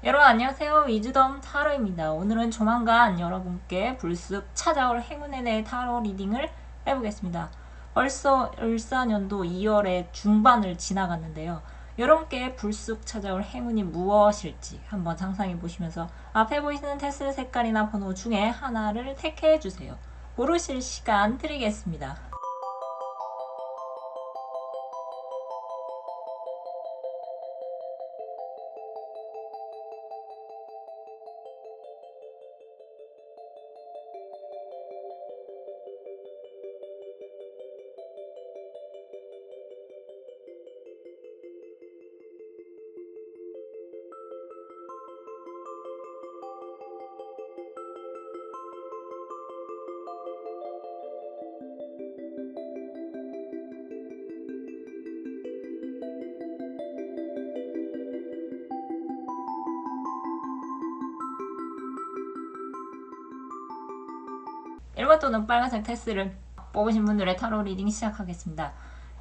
여러분 안녕하세요. 위즈덤 타로입니다. 오늘은 조만간 여러분께 불쑥 찾아올 행운에 대해 타로 리딩을 해보겠습니다. 벌써 을사년도 2월의 중반을 지나갔는데요. 여러분께 불쑥 찾아올 행운이 무엇일지 한번 상상해 보시면서 앞에 보이시는 테슬 색깔이나 번호 중에 하나를 택해 주세요. 고르실 시간 드리겠습니다. 일번 또는 빨간색 테스를 뽑으신 분들의 타로 리딩 시작하겠습니다.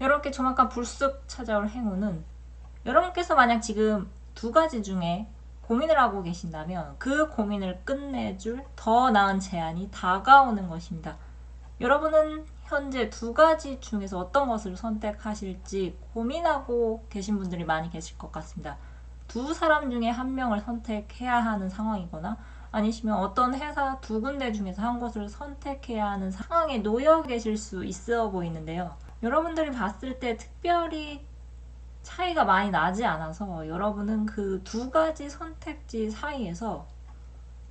여러분께 조만간 불쑥 찾아올 행운은 여러분께서 만약 지금 두 가지 중에 고민을 하고 계신다면 그 고민을 끝내줄 더 나은 제안이 다가오는 것입니다. 여러분은 현재 두 가지 중에서 어떤 것을 선택하실지 고민하고 계신 분들이 많이 계실 것 같습니다. 두 사람 중에 한 명을 선택해야 하는 상황이거나 아니시면 어떤 회사 두 군데 중에서 한 곳을 선택해야 하는 상황에 놓여 계실 수 있어 보이는데요. 여러분들이 봤을 때 특별히 차이가 많이 나지 않아서 여러분은 그 두 가지 선택지 사이에서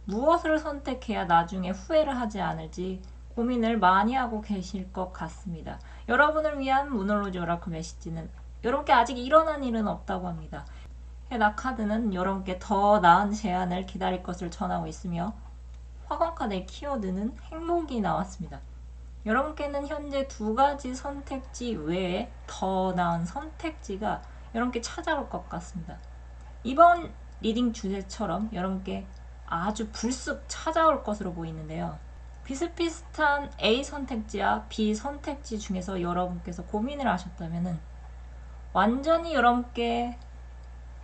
무엇을 선택해야 나중에 후회를 하지 않을지 고민을 많이 하고 계실 것 같습니다. 여러분을 위한 문홀로지 오라클 메시지는 여러분께 아직 일어난 일은 없다고 합니다. 해당 카드는 여러분께 더 나은 제안을 기다릴 것을 전하고 있으며 화관 카드의 키워드는 행복이 나왔습니다. 여러분께는 현재 두 가지 선택지 외에 더 나은 선택지가 여러분께 찾아올 것 같습니다. 이번 리딩 주제처럼 여러분께 아주 불쑥 찾아올 것으로 보이는데요. 비슷비슷한 A 선택지와 B 선택지 중에서 여러분께서 고민을 하셨다면 완전히 여러분께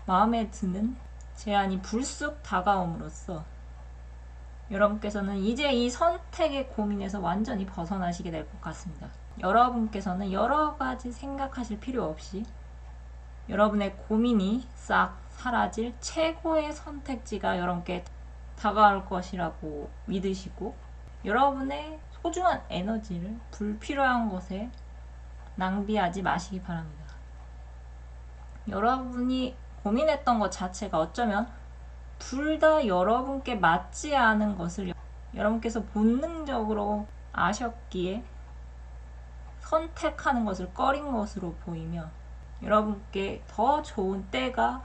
마음에 드는 제안이 불쑥 다가옴으로써 여러분께서는 이제 이 선택의 고민에서 완전히 벗어나시게 될 것 같습니다. 여러분께서는 여러 가지 생각하실 필요 없이 여러분의 고민이 싹 사라질 최고의 선택지가 여러분께 다가올 것이라고 믿으시고 여러분의 소중한 에너지를 불필요한 것에 낭비하지 마시기 바랍니다. 여러분이 고민했던 것 자체가 어쩌면 둘 다 여러분께 맞지 않은 것을 여러분께서 본능적으로 아셨기에 선택하는 것을 꺼린 것으로 보이며 여러분께 더 좋은 때가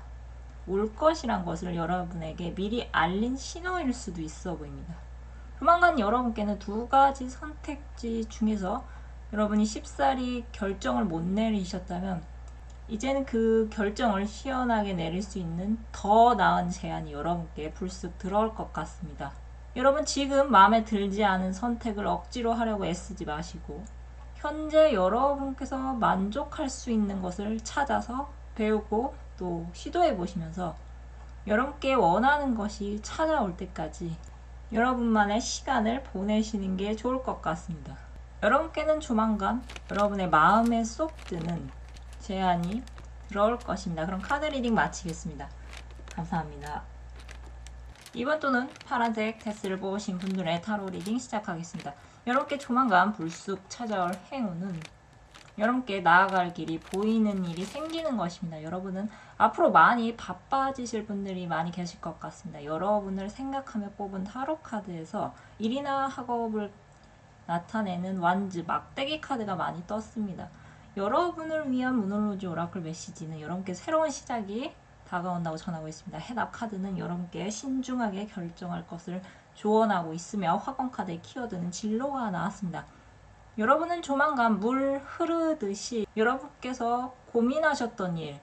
올 것이란 것을 여러분에게 미리 알린 신호일 수도 있어 보입니다. 조만간 여러분께는 두 가지 선택지 중에서 여러분이 쉽사리 결정을 못 내리셨다면 이제는 그 결정을 시원하게 내릴 수 있는 더 나은 제안이 여러분께 불쑥 들어올 것 같습니다. 여러분 지금 마음에 들지 않은 선택을 억지로 하려고 애쓰지 마시고 현재 여러분께서 만족할 수 있는 것을 찾아서 배우고 또 시도해 보시면서 여러분께 원하는 것이 찾아올 때까지 여러분만의 시간을 보내시는 게 좋을 것 같습니다. 여러분께는 조만간 여러분의 마음에 쏙 드는 제안이 들어올 것입니다. 그럼 카드 리딩 마치겠습니다. 감사합니다. 이번 또는 파란색 테스를 뽑으신 분들의 타로 리딩 시작하겠습니다. 여러분께 조만간 불쑥 찾아올 행운은 여러분께 나아갈 길이 보이는 일이 생기는 것입니다. 여러분은 앞으로 많이 바빠지실 분들이 많이 계실 것 같습니다. 여러분을 생각하며 뽑은 타로 카드에서 일이나 학업을 나타내는 완즈 막대기 카드가 많이 떴습니다. 여러분을 위한 문홀로지 오라클 메시지는 여러분께 새로운 시작이 다가온다고 전하고 있습니다. 해답 카드는 여러분께 신중하게 결정할 것을 조언하고 있으며 화관 카드의 키워드는 진로가 나왔습니다. 여러분은 조만간 물 흐르듯이 여러분께서 고민하셨던 일,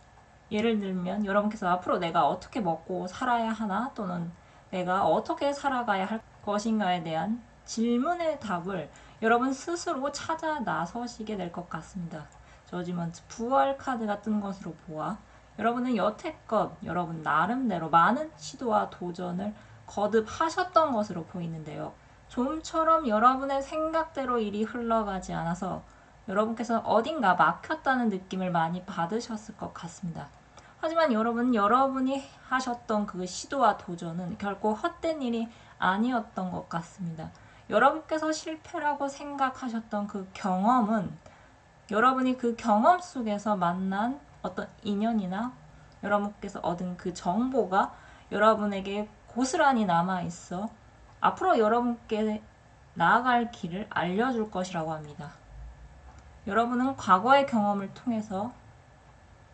예를 들면 여러분께서 앞으로 내가 어떻게 먹고 살아야 하나 또는 내가 어떻게 살아가야 할 것인가에 대한 질문의 답을 여러분 스스로 찾아 나서시게 될 것 같습니다. 저지먼트 부활 카드가 뜬 것으로 보아 여러분은 여태껏 여러분 나름대로 많은 시도와 도전을 거듭하셨던 것으로 보이는데요. 좀처럼 여러분의 생각대로 일이 흘러가지 않아서 여러분께서 어딘가 막혔다는 느낌을 많이 받으셨을 것 같습니다. 하지만 여러분이 하셨던 그 시도와 도전은 결코 헛된 일이 아니었던 것 같습니다. 여러분께서 실패라고 생각하셨던 그 경험은 여러분이 그 경험 속에서 만난 어떤 인연이나 여러분께서 얻은 그 정보가 여러분에게 고스란히 남아있어 앞으로 여러분께 나아갈 길을 알려줄 것이라고 합니다. 여러분은 과거의 경험을 통해서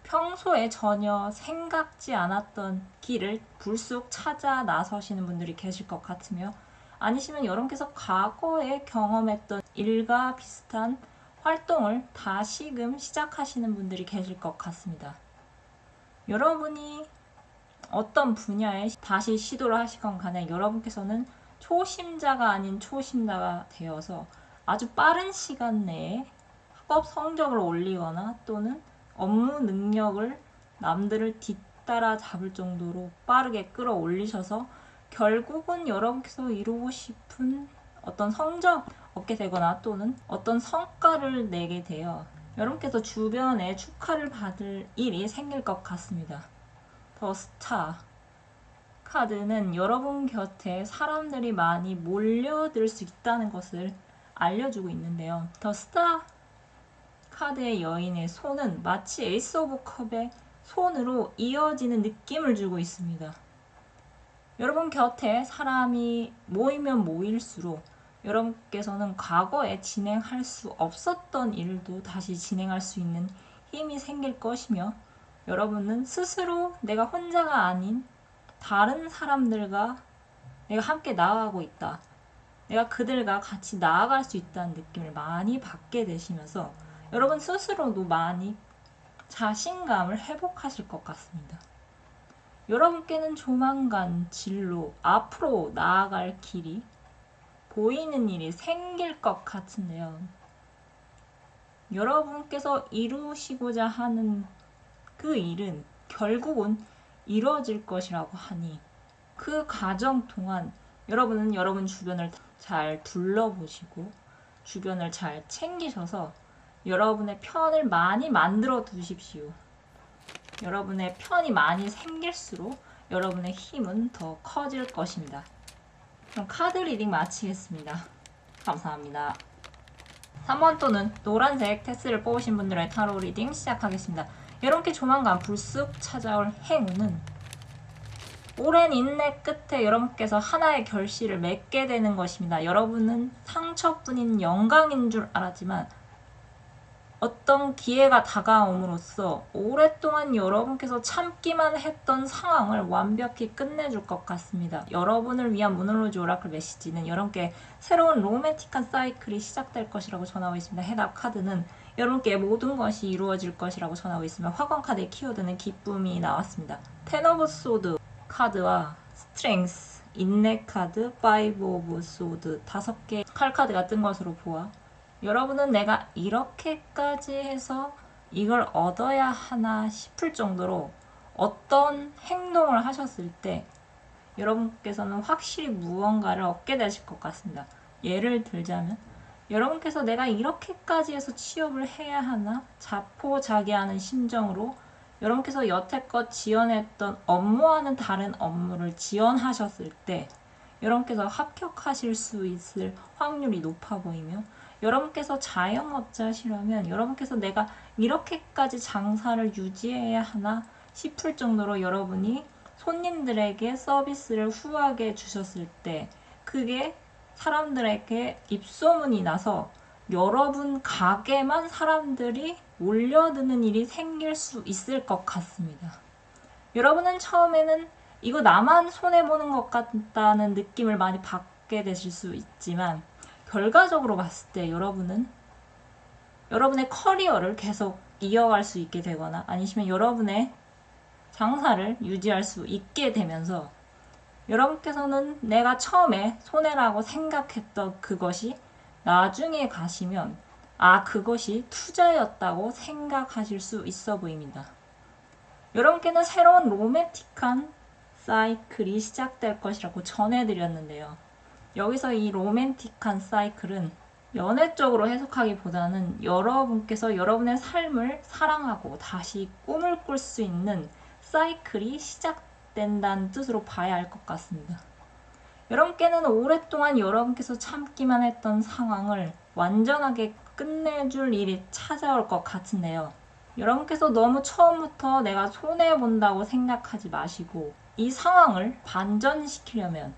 평소에 전혀 생각지 않았던 길을 불쑥 찾아 나서시는 분들이 계실 것 같으며, 아니시면 여러분께서 과거에 경험했던 일과 비슷한 활동을 다시금 시작하시는 분들이 계실 것 같습니다. 여러분이 어떤 분야에 다시 시도를 하시건 간에 여러분께서는 초심자가 아닌 초심자가 되어서 아주 빠른 시간 내에 학업 성적을 올리거나 또는 업무 능력을 남들을 뒤따라 잡을 정도로 빠르게 끌어올리셔서 결국은 여러분께서 이루고 싶은 어떤 성적 얻게 되거나 또는 어떤 성과를 내게 되어 여러분께서 주변에 축하를 받을 일이 생길 것 같습니다. 더 스타 카드는 여러분 곁에 사람들이 많이 몰려들 수 있다는 것을 알려주고 있는데요. 더 스타 카드의 여인의 손은 마치 에이스 오브 컵의 손으로 이어지는 느낌을 주고 있습니다. 여러분 곁에 사람이 모이면 모일수록 여러분께서는 과거에 진행할 수 없었던 일도 다시 진행할 수 있는 힘이 생길 것이며, 여러분은 스스로 내가 혼자가 아닌 다른 사람들과 내가 함께 나아가고 있다, 내가 그들과 같이 나아갈 수 있다는 느낌을 많이 받게 되시면서 여러분 스스로도 많이 자신감을 회복하실 것 같습니다. 여러분께는 조만간 진로, 앞으로 나아갈 길이 보이는 일이 생길 것 같은데요. 여러분께서 이루시고자 하는 그 일은 결국은 이루어질 것이라고 하니, 그 과정 동안 여러분은 여러분 주변을 잘 둘러보시고 주변을 잘 챙기셔서 여러분의 편을 많이 만들어 두십시오. 여러분의 편이 많이 생길수록 여러분의 힘은 더 커질 것입니다. 그럼 카드 리딩 마치겠습니다. 감사합니다. 3번 또는 노란색 테스를 뽑으신 분들의 타로 리딩 시작하겠습니다. 여러분께 조만간 불쑥 찾아올 행운은 오랜 인내 끝에 여러분께서 하나의 결실을 맺게 되는 것입니다. 여러분은 상처뿐인 영광인 줄 알았지만 어떤 기회가 다가옴으로써 오랫동안 여러분께서 참기만 했던 상황을 완벽히 끝내줄 것 같습니다. 여러분을 위한 모놀로지 오라클 메시지는 여러분께 새로운 로맨틱한 사이클이 시작될 것이라고 전하고 있습니다. 해답 카드는 여러분께 모든 것이 이루어질 것이라고 전하고 있으며, 화관 카드의 키워드는 기쁨이 나왔습니다. 텐 오브 소드 카드와 스트렝스, 인내 카드, 파이브 오브 소드 5개 칼 카드가 뜬 것으로 보아 여러분은 내가 이렇게까지 해서 이걸 얻어야 하나 싶을 정도로 어떤 행동을 하셨을 때 여러분께서는 확실히 무언가를 얻게 되실 것 같습니다. 예를 들자면 여러분께서 내가 이렇게까지 해서 취업을 해야 하나 자포자기하는 심정으로 여러분께서 여태껏 지원했던 업무와는 다른 업무를 지원하셨을 때 여러분께서 합격하실 수 있을 확률이 높아 보이며, 여러분께서 자영업자시라면 여러분께서 내가 이렇게까지 장사를 유지해야 하나 싶을 정도로 여러분이 손님들에게 서비스를 후하게 주셨을 때 그게 사람들에게 입소문이 나서 여러분 가게만 사람들이 몰려드는 일이 생길 수 있을 것 같습니다. 여러분은 처음에는 이거 나만 손해보는 것 같다는 느낌을 많이 받게 되실 수 있지만, 결과적으로 봤을 때 여러분은 여러분의 커리어를 계속 이어갈 수 있게 되거나 아니시면 여러분의 장사를 유지할 수 있게 되면서 여러분께서는 내가 처음에 손해라고 생각했던 그것이 나중에 가시면 그것이 투자였다고 생각하실 수 있어 보입니다. 여러분께는 새로운 로맨틱한 사이클이 시작될 것이라고 전해드렸는데요. 여기서 이 로맨틱한 사이클은 연애 쪽으로 해석하기보다는 여러분께서 여러분의 삶을 사랑하고 다시 꿈을 꿀 수 있는 사이클이 시작된다는 뜻으로 봐야 할 것 같습니다. 여러분께는 오랫동안 여러분께서 참기만 했던 상황을 완전하게 끝내줄 일이 찾아올 것 같은데요. 여러분께서 너무 처음부터 내가 손해본다고 생각하지 마시고 이 상황을 반전시키려면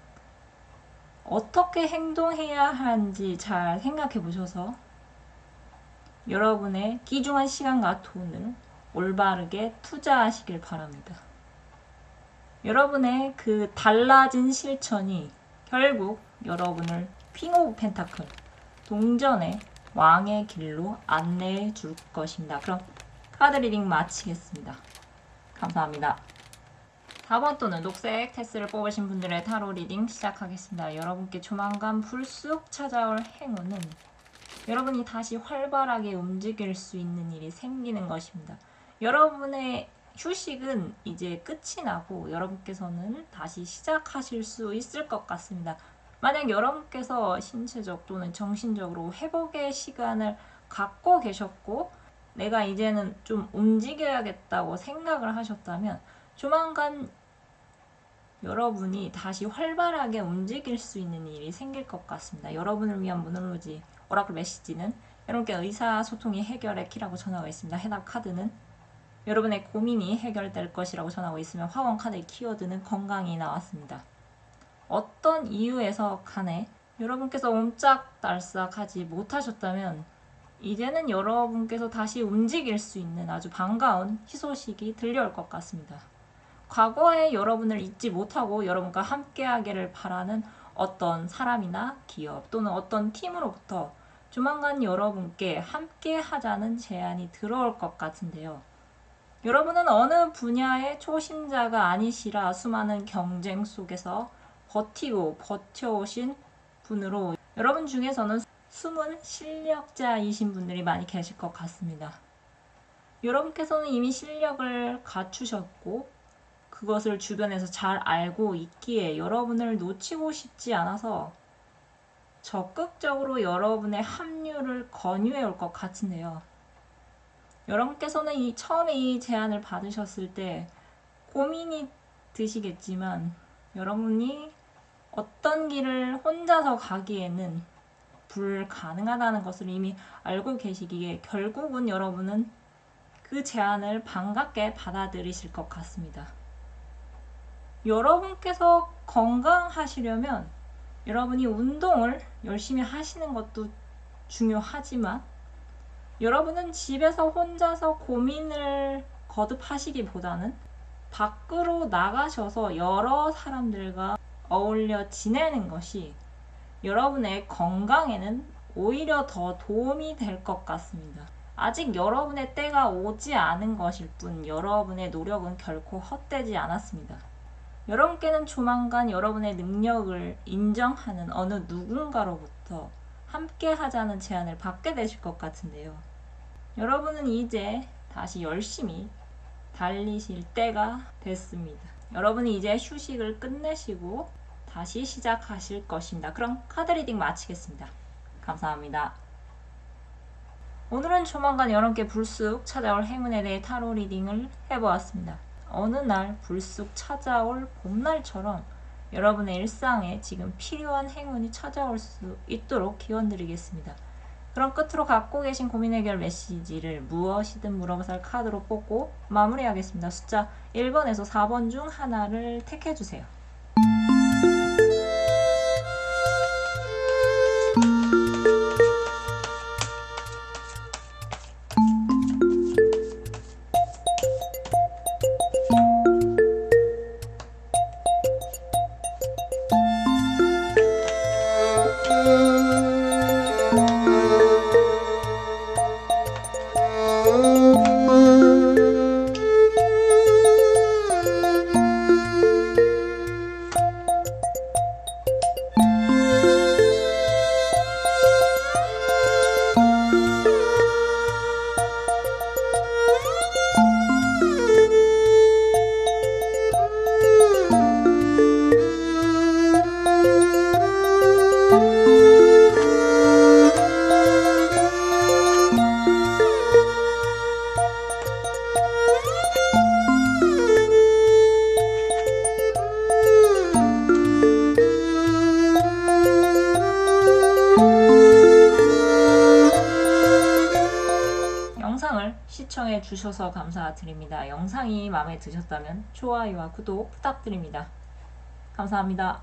어떻게 행동해야 하는지 잘 생각해 보셔서 여러분의 귀중한 시간과 돈을 올바르게 투자하시길 바랍니다. 여러분의 그 달라진 실천이 결국 여러분을 퀸 오브 펜타클, 동전의 왕의 길로 안내해 줄 것입니다. 그럼 카드 리딩 마치겠습니다. 감사합니다. 4번 또는 녹색 테스를 뽑으신 분들의 타로 리딩 시작하겠습니다. 여러분께 조만간 불쑥 찾아올 행운은 여러분이 다시 활발하게 움직일 수 있는 일이 생기는 것입니다. 여러분의 휴식은 이제 끝이 나고 여러분께서는 다시 시작하실 수 있을 것 같습니다. 만약 여러분께서 신체적 또는 정신적으로 회복의 시간을 갖고 계셨고 내가 이제는 좀 움직여야겠다고 생각을 하셨다면 조만간 여러분이 다시 활발하게 움직일 수 있는 일이 생길 것 같습니다. 여러분을 위한 모놀로지 오라클 메시지는 여러분께 의사소통이 해결의 키라고 전하고 있습니다. 해답 카드는 여러분의 고민이 해결될 것이라고 전하고 있으며 화원 카드의 키워드는 건강이 나왔습니다. 어떤 이유에서 간에 여러분께서 옴짝달싹하지 못하셨다면 이제는 여러분께서 다시 움직일 수 있는 아주 반가운 희소식이 들려올 것 같습니다. 과거에 여러분을 잊지 못하고 여러분과 함께하기를 바라는 어떤 사람이나 기업 또는 어떤 팀으로부터 조만간 여러분께 함께하자는 제안이 들어올 것 같은데요. 여러분은 어느 분야의 초심자가 아니시라 수많은 경쟁 속에서 버티고 버텨오신 분으로 여러분 중에서는 숨은 실력자이신 분들이 많이 계실 것 같습니다. 여러분께서는 이미 실력을 갖추셨고 그것을 주변에서 잘 알고 있기에 여러분을 놓치고 싶지 않아서 적극적으로 여러분의 합류를 권유해 올 것 같은데요. 여러분께서는 처음에 이 제안을 받으셨을 때 고민이 드시겠지만 여러분이 어떤 길을 혼자서 가기에는 불가능하다는 것을 이미 알고 계시기에 결국은 여러분은 그 제안을 반갑게 받아들이실 것 같습니다. 여러분께서 건강하시려면 여러분이 운동을 열심히 하시는 것도 중요하지만 여러분은 집에서 혼자서 고민을 거듭하시기보다는 밖으로 나가셔서 여러 사람들과 어울려 지내는 것이 여러분의 건강에는 오히려 더 도움이 될 것 같습니다. 아직 여러분의 때가 오지 않은 것일 뿐 여러분의 노력은 결코 헛되지 않았습니다. 여러분께는 조만간 여러분의 능력을 인정하는 어느 누군가로부터 함께 하자는 제안을 받게 되실 것 같은데요. 여러분은 이제 다시 열심히 달리실 때가 됐습니다. 여러분이 이제 휴식을 끝내시고 다시 시작하실 것입니다. 그럼 카드 리딩 마치겠습니다. 감사합니다. 오늘은 조만간 여러분께 불쑥 찾아올 행운에 대해 타로 리딩을 해보았습니다. 어느 날 불쑥 찾아올 봄날처럼 여러분의 일상에 지금 필요한 행운이 찾아올 수 있도록 기원드리겠습니다. 그럼 끝으로 갖고 계신 고민 해결 메시지를 무엇이든 물어보살 카드로 뽑고 마무리하겠습니다. 숫자 1번에서 4번 중 하나를 택해주세요. 영상을 시청해 주셔서 감사드립니다. 영상이 마음에 드셨다면 좋아요와 구독 부탁드립니다. 감사합니다.